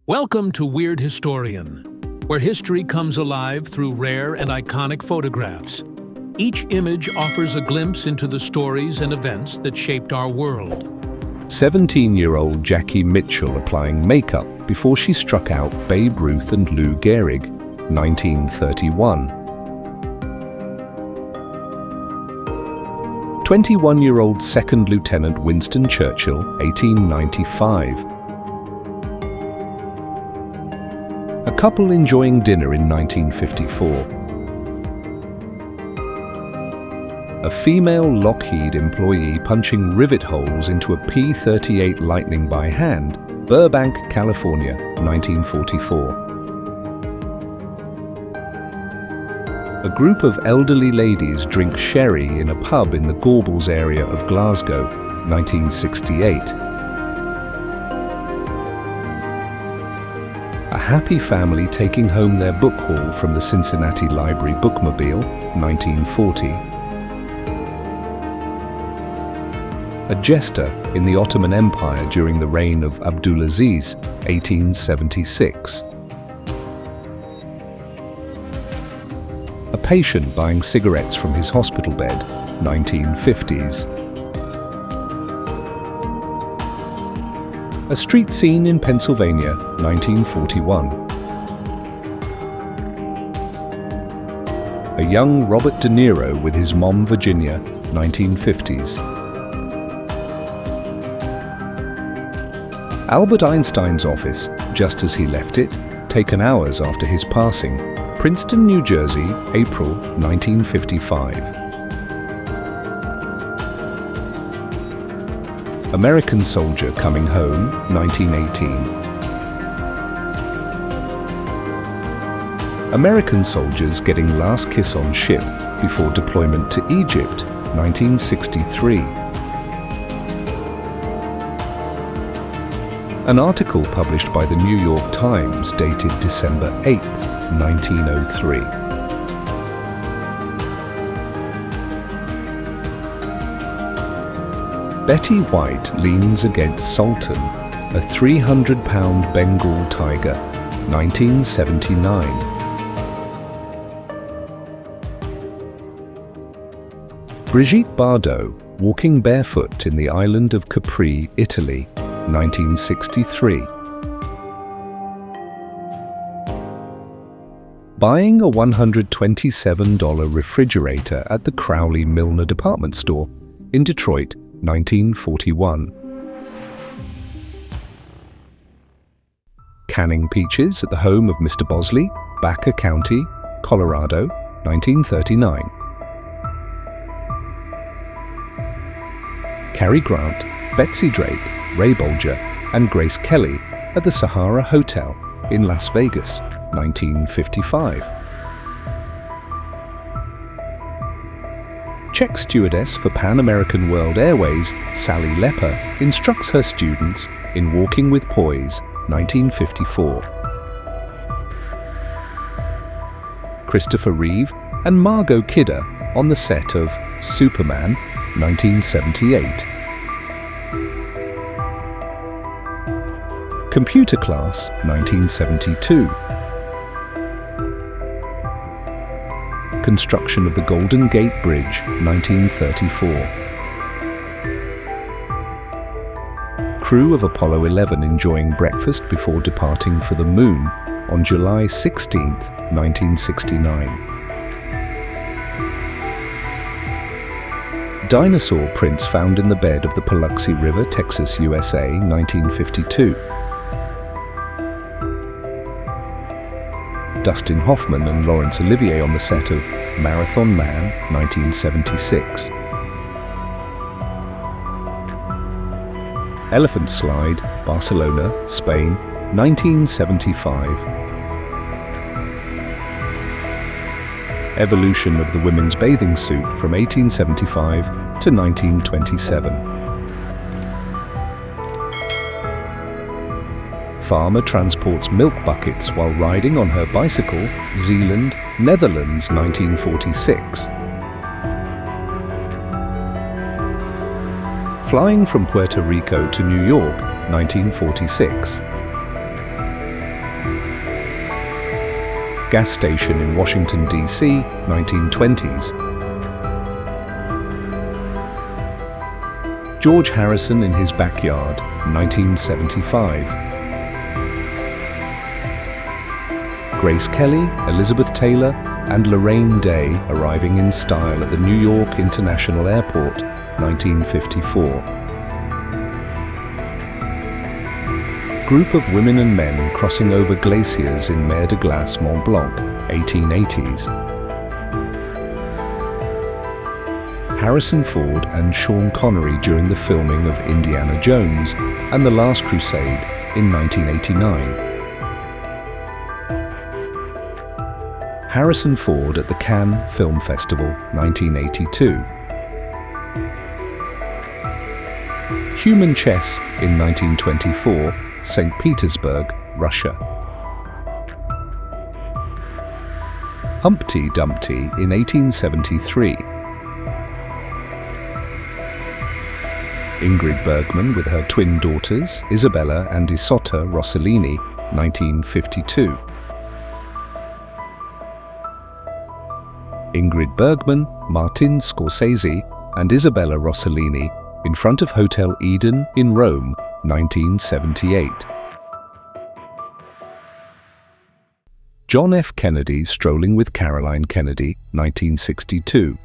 Welcome to Weird Historian, where history comes alive through rare and iconic photographs. Each image offers a glimpse into the stories and events that shaped our world. 17-year-old Jackie Mitchell applying makeup before she struck out Babe Ruth and Lou Gehrig, 1931. 21-year-old Second Lieutenant Winston Churchill, 1895. A couple enjoying dinner in 1954. A female Lockheed employee punching rivet holes into a P-38 Lightning by hand, Burbank, California, 1944. A group of elderly ladies drink sherry in a pub in the Gorbals area of Glasgow, 1968. A happy family taking home their book haul from the Cincinnati Library Bookmobile, 1940. A jester in the Ottoman Empire during the reign of Abdulaziz, 1876. A patient buying cigarettes from his hospital bed, 1950s. A street scene in Pennsylvania, 1941. A young Robert De Niro with his mom Virginia, 1950s. Albert Einstein's office, just as he left it, taken hours after his passing, Princeton, New Jersey, April 1955. American soldier coming home, 1918. American soldiers getting last kiss on ship before deployment to Egypt, 1963. An article published by the New York Times dated December 8, 1903. Betty White leans against Sultan, a 300-pound Bengal tiger, 1979. Brigitte Bardot walking barefoot in the island of Capri, Italy, 1963. Buying a $127 refrigerator at the Crowley Milner department store in Detroit, 1941. Canning peaches at the home of Mr. Bosley, Baker County, Colorado, 1939. Cary Grant, Betsy Drake, Ray Bolger, and Grace Kelly at the Sahara Hotel in Las Vegas, 1955. Czech stewardess for Pan American World Airways, Sally Lepper, instructs her students in Walking with Poise, 1954. Christopher Reeve and Margot Kidder on the set of Superman, 1978. Computer Class, 1972. Construction of the Golden Gate Bridge, 1934. Crew of Apollo 11 enjoying breakfast before departing for the Moon on July 16, 1969. Dinosaur prints found in the bed of the Paluxy River, Texas, USA, 1952. Dustin Hoffman and Laurence Olivier on the set of Marathon Man, 1976. Elephant Slide, Barcelona, Spain, 1975. Evolution of the women's bathing suit from 1875 to 1927. Farmer transports milk buckets while riding on her bicycle, Zeeland, Netherlands, 1946. Flying from Puerto Rico to New York, 1946. gas station in Washington, D.C., 1920s. George Harrison in his backyard, 1975. Grace Kelly, Elizabeth Taylor, and Lorraine Day arriving in style at the New York International Airport, 1954. Group of women and men crossing over glaciers in Mer de Glace, Mont Blanc, 1880s. Harrison Ford and Sean Connery during the filming of Indiana Jones and The Last Crusade in 1989. Harrison Ford at the Cannes Film Festival, 1982. Human chess in 1924, St. Petersburg, Russia. Humpty Dumpty in 1873. Ingrid Bergman with her twin daughters, Isabella and Isotta Rossellini, 1952. Ingrid Bergman, Martin Scorsese, and Isabella Rossellini in front of Hotel Eden in Rome, 1978. John F. Kennedy strolling with Caroline Kennedy, 1962.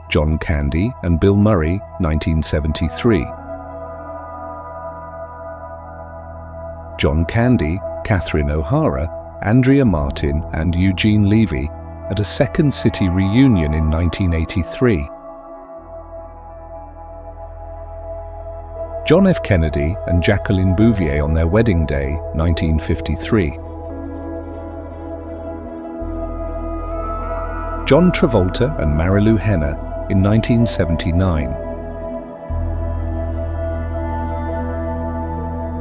John Candy and Bill Murray, 1973. John Candy, Catherine O'Hara, Andrea Martin and Eugene Levy at a Second City reunion in 1983. John F. Kennedy and Jacqueline Bouvier on their wedding day, 1953. John Travolta and Marilu Henner in 1979.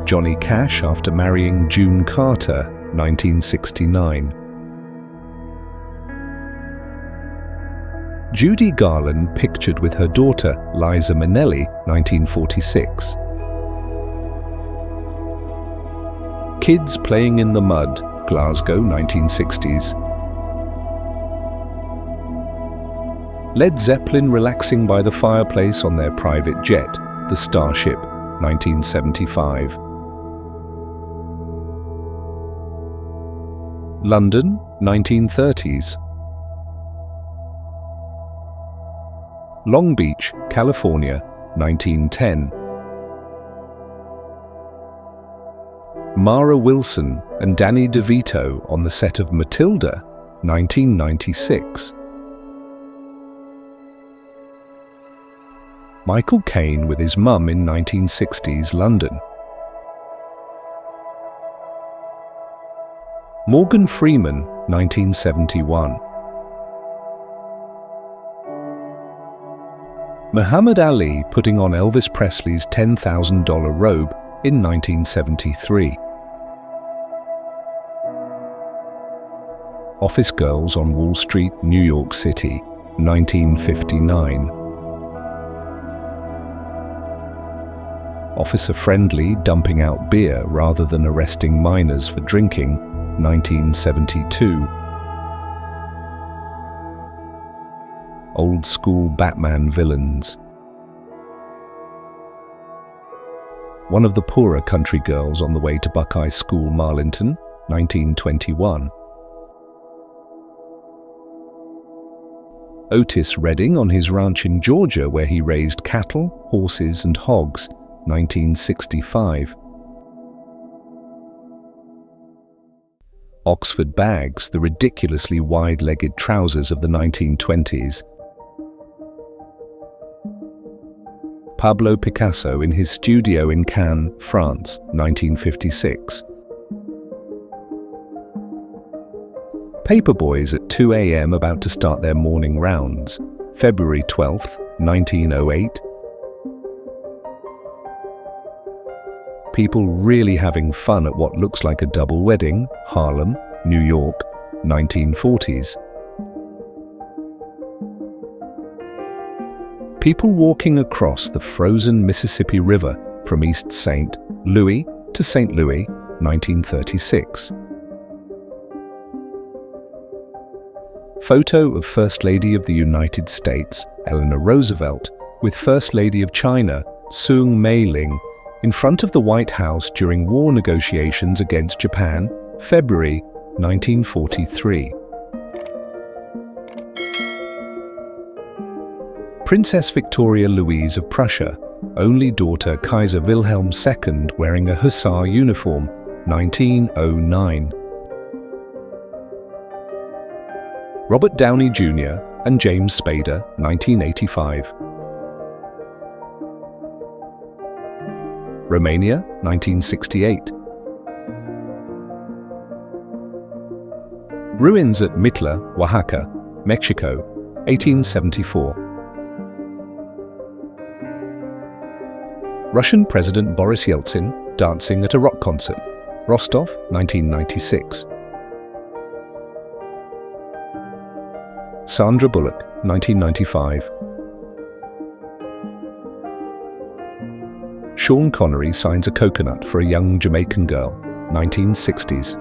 Johnny Cash after marrying June Carter, 1969. Judy Garland pictured with her daughter, Liza Minnelli, 1946. Kids Playing in the Mud, Glasgow, 1960s. Led Zeppelin relaxing by the fireplace on their private jet, the Starship, 1975. London, 1930s. Long Beach, California, 1910. Mara Wilson and Danny DeVito on the set of Matilda, 1996. Michael Caine with his mum in 1960s London. Morgan Freeman, 1971. Muhammad Ali putting on Elvis Presley's $10,000 robe in 1973. Office Girls on Wall Street, New York City, 1959. Officer Friendly dumping out beer rather than arresting minors for drinking, 1972. Old school Batman villains. One of the poorer country girls on the way to Buckeye School, Marlinton, 1921. Otis Redding on his ranch in Georgia where he raised cattle, horses and hogs, 1965. Oxford bags, the ridiculously wide-legged trousers of the 1920s. Pablo Picasso in his studio in Cannes, France, 1956. Paperboys at 2 a.m. about to start their morning rounds, February 12th, 1908. People really having fun at what looks like a double wedding, Harlem, New York, 1940s. People walking across the frozen Mississippi River from East St. Louis to St. Louis, 1936. Photo of First Lady of the United States, Eleanor Roosevelt, with First Lady of China, Soong Mei-ling, in front of the White House during war negotiations against Japan, February 1943. Princess Victoria Louise of Prussia, only daughter Kaiser Wilhelm II, wearing a hussar uniform, 1909. Robert Downey Jr. and James Spader, 1985. Romania, 1968. Ruins at Mitla, Oaxaca, Mexico, 1874. Russian President Boris Yeltsin dancing at a rock concert, Rostov, 1996. Sandra Bullock, 1995. Sean Connery signs a coconut for a young Jamaican girl, 1960s.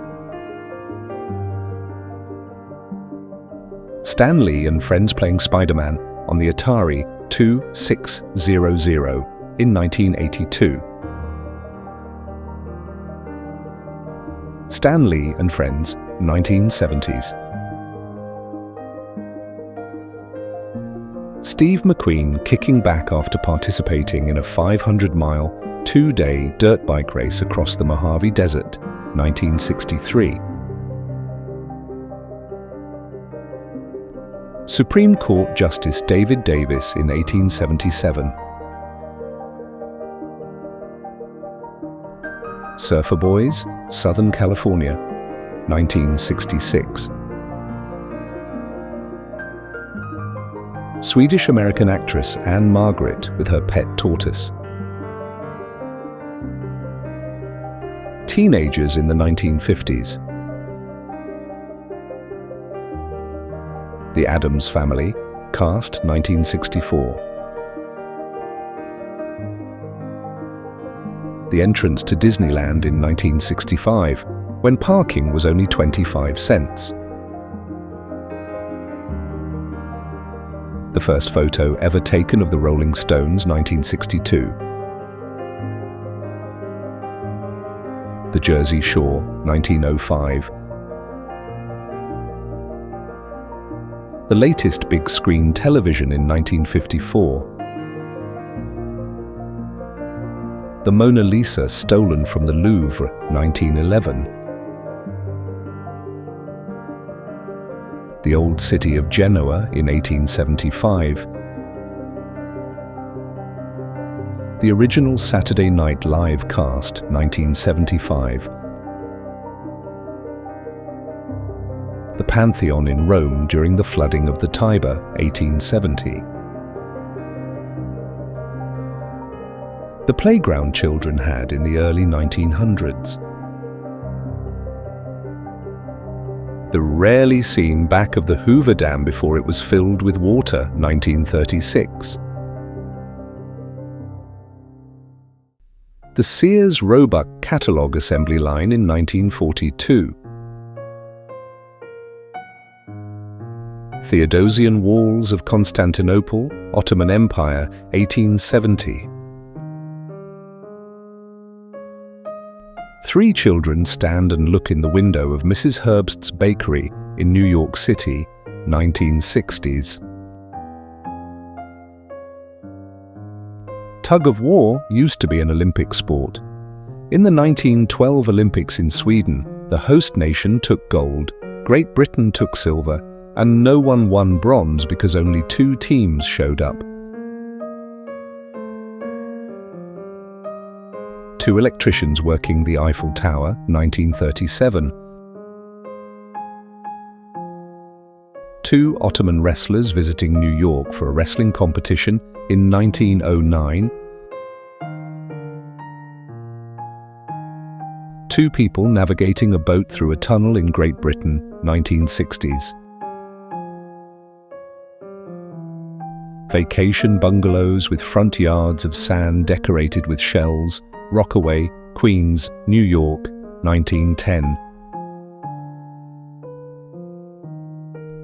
Stan Lee and friends playing Spider-Man on the Atari 2600 in 1982. Stan Lee and Friends, 1970s. Steve McQueen kicking back after participating in a 500-mile, 2-day dirt bike race across the Mojave Desert, 1963. Supreme Court Justice David Davis in 1877. Surfer Boys, Southern California, 1966. Swedish-American actress Anne Margaret with her pet tortoise. Teenagers in the 1950s. The Addams Family, cast 1964. The entrance to Disneyland in 1965, when parking was only 25 cents. The first photo ever taken of the Rolling Stones, 1962. The Jersey Shore, 1905. The latest big screen television in 1954. The Mona Lisa stolen from the Louvre, 1911. The Old City of Genoa in 1875. The original Saturday Night Live cast, 1975. The Pantheon in Rome during the flooding of the Tiber, 1870. The playground children had in the early 1900s. The rarely seen back of the Hoover Dam before it was filled with water, 1936. The Sears Roebuck catalogue assembly line in 1942. Theodosian Walls of Constantinople, Ottoman Empire, 1870. 3 children stand and look in the window of Mrs. Herbst's Bakery in New York City, 1960s. Tug of war used to be an Olympic sport. In the 1912 Olympics in Sweden, the host nation took gold, Great Britain took silver, and no one won bronze because only 2 teams showed up. 2 electricians working the Eiffel Tower, 1937. 2 Ottoman wrestlers visiting New York for a wrestling competition in 1909. 2 people navigating a boat through a tunnel in Great Britain, 1960s. Vacation bungalows with front yards of sand decorated with shells, Rockaway, Queens, New York, 1910.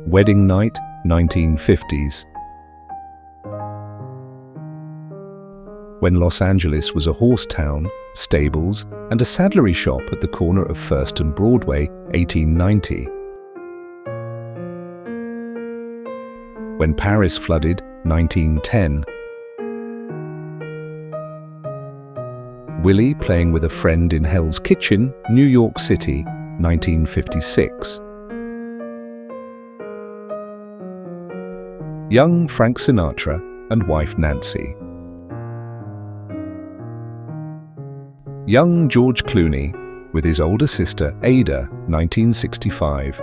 Wedding night, 1950s. When Los Angeles was a horse town, stables, and a saddlery shop at the corner of First and Broadway, 1890. When Paris flooded, 1910. Willie playing with a friend in Hell's Kitchen, New York City, 1956. Young Frank Sinatra and wife Nancy. Young George Clooney with his older sister Ada, 1965.